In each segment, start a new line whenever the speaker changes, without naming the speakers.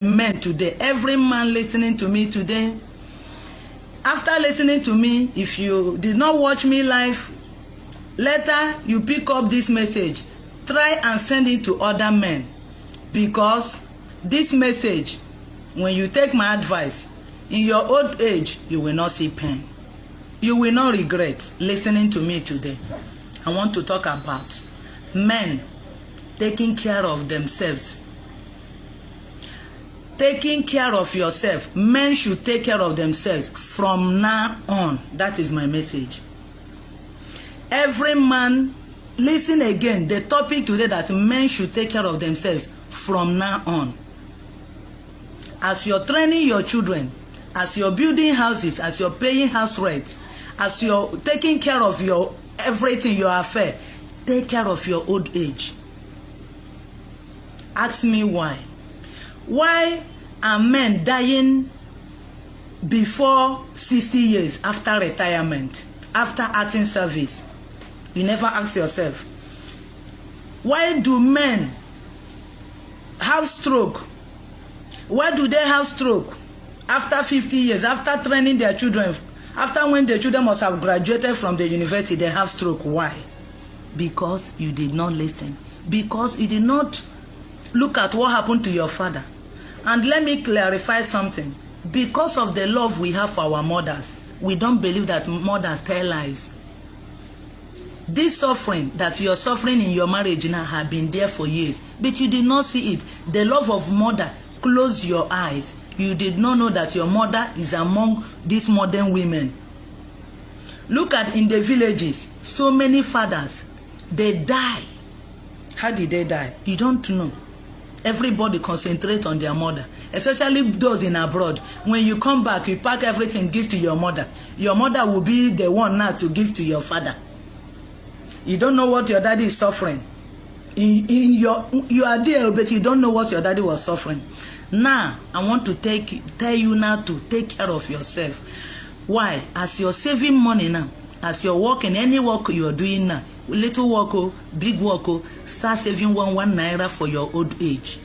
men today, every man listening to me today, after listening to me, if you did not watch me live, later you pick up this message, try and send it to other men, because this message, when you take my advice, in your old age, you will not see pain. You will not regret listening to me today. I want to talk about men taking care of themselves. Taking care of yourself. Men should take care of themselves from now on. That is my message. Every man, listen again. The topic today that men should take care of themselves from now on. As you're training your children, as you're building houses, as you're paying house rent, as you're taking care of your everything, your affair, take care of your old age. Ask me why. Why are men dying before 60 years after retirement, after acting service? You never ask yourself. Why do men have stroke? Why do they have stroke after 50 years, after training their children, after when the children must have graduated from the university, they have stroke? Why? Because you did not listen. Because you did not look at what happened to your father. And let me clarify something. Because of the love we have for our mothers, we don't believe that mothers tell lies. This suffering that you are suffering in your marriage now have been there for years, but you did not see it. The love of mother closed your eyes. You did not know that your mother is among these modern women. Look at in the villages, so many fathers, they die. How did they die? You don't know. Everybody concentrate on their mother, especially those in abroad. When you come back, you pack everything, give to your mother. Your mother will be the one now to give to your father. You don't know what your daddy is suffering. You are there, but you don't know what your daddy was suffering. Now, I want to tell you now to take care of yourself. Why? As you're saving money now, as you're working, any work you're doing now, little work, big work, start saving one naira for your old age.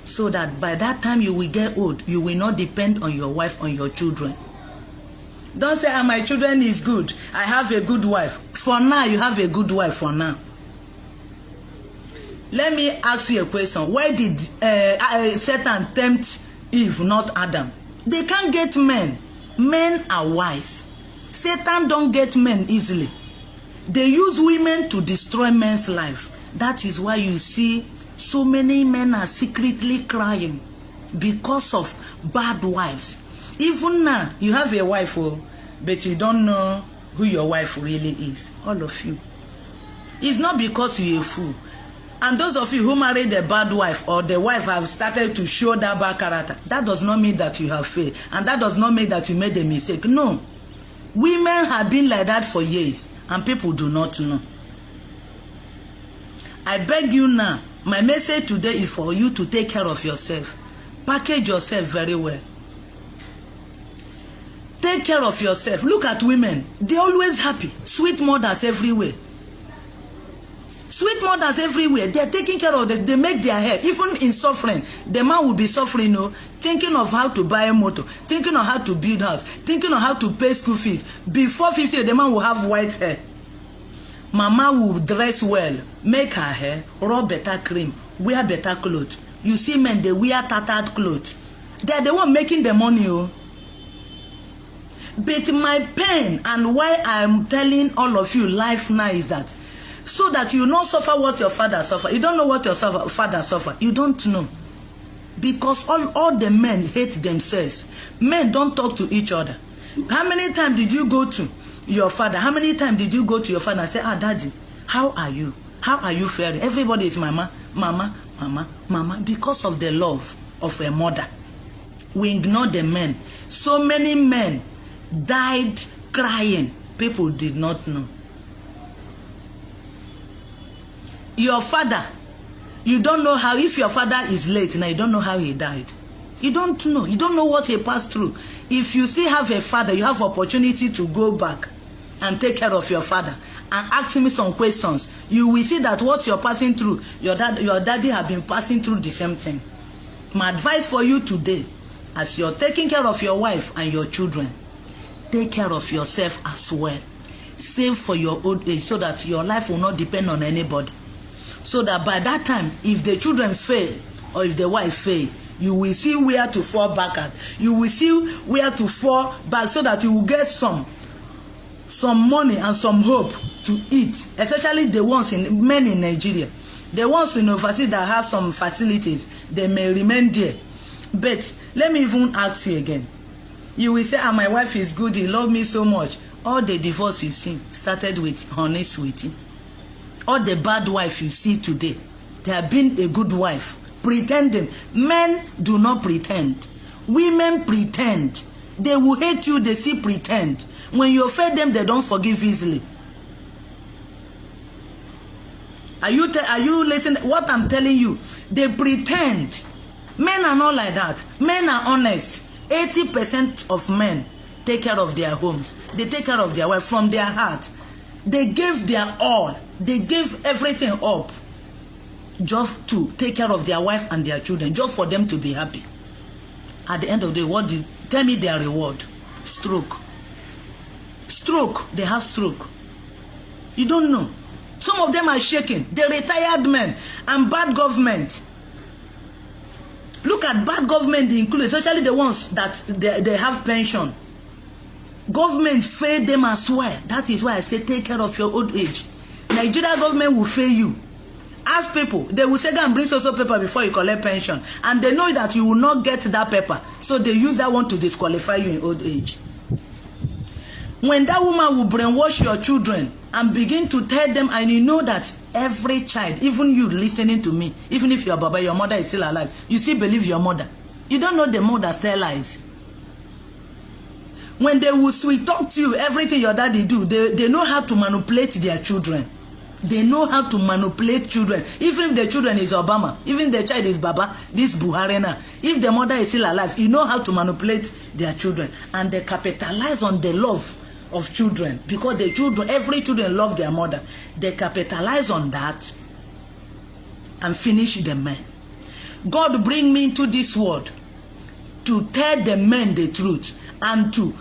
So that by that time you will get old, you will not depend on your wife, on your children. Don't say, my children is good, I have a good wife. For now, you have a good wife for now. Let me ask you a question. Why did Satan tempt Eve, not Adam? They can't get men. Men are wise. Satan don't get men easily. They use women to destroy men's life. That is why you see so many men are secretly crying because of bad wives. Even now, you have a wife, but you don't know who your wife really is. All of you. It's not because you're a fool. And those of you who married a bad wife, or the wife have started to show that bad character, that does not mean that you have failed. And that does not mean that you made a mistake. No. Women have been like that for years, and people do not know. I beg you now, my message today is for you to take care of yourself. Package yourself very well. Take care of yourself. Look at women. They're always happy. Sweet mothers everywhere. Sweet mothers everywhere. They're taking care of this. They make their hair. Even in suffering, the man will be suffering, thinking of how to buy a motor, thinking of how to build house, thinking of how to pay school fees. Before 50, the man will have white hair. Mama will dress well, make her hair, rub better cream, wear better clothes. You see men, they wear tattered clothes. They're the one making the money. But my pain and why I'm telling all of you life now is that so that you not suffer what your father suffered. You don't know what your father suffered. You don't know. Because all the men hate themselves. Men don't talk to each other. How many times did you go to your father? How many times did you go to your father and say, daddy, how are you? How are you faring? Everybody is mama, mama, mama, mama. Because of the love of a mother. We ignore the men. So many men died crying. People did not know. Your father, you don't know how, if your father is late now, you don't know how he died. You don't know. You don't know what he passed through. If you still have a father, you have opportunity to go back and take care of your father and ask me some questions. You will see that what you're passing through, your daddy have been passing through the same thing. My advice for you today, as you're taking care of your wife and your children, take care of yourself as well. Save for your old age so that your life will not depend on anybody. So that by that time, if the children fail or if the wife fail, you will see where to fall back at. You will see where to fall back so that you will get some money and some hope to eat, especially the ones in men in Nigeria. The ones in overseas that have some facilities, they may remain there. But let me even ask you again. You will say, my wife is good, he loves me so much. All the divorce you see started with honey sweetie. All the bad wife you see today, they have been a good wife, pretending. Men do not pretend. Women pretend. They will hate you, they see pretend. When you offend them, they don't forgive easily. Are you listening? What I'm telling you, they pretend. Men are not like that. Men are honest. 80% of men take care of their homes. They take care of their wife from their heart. They gave their all. They gave everything up just to take care of their wife and their children, just for them to be happy. At the end of the day, tell me their reward? Stroke. Stroke. They have stroke. You don't know. Some of them are shaking. They're retired men and bad government. Look at bad government, they include, especially the ones that they have pension. Government fail them as well. That is why I say take care of your old age. Nigeria government will fail you. Ask people, they will say go and bring social paper before you collect pension. And they know that you will not get that paper. So they use that one to disqualify you in old age. When that woman will brainwash your children and begin to tell them, and you know that every child, even you listening to me, even if your baba, your mother is still alive, you still believe your mother. You don't know the mother tell lies. When they will sweet talk to you, everything your daddy do, they know how to manipulate their children. They know how to manipulate children. Even if the children is Obama, even if the child is Baba, this Buhari now, if the mother is still alive, you know how to manipulate their children. And they capitalize on the love of children, because the children, every children love their mother. They capitalize on that and finish the men. God bring me into this world to tell the men the truth and to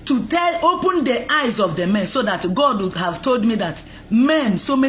open the eyes of the men, so that God would have told me that men, so many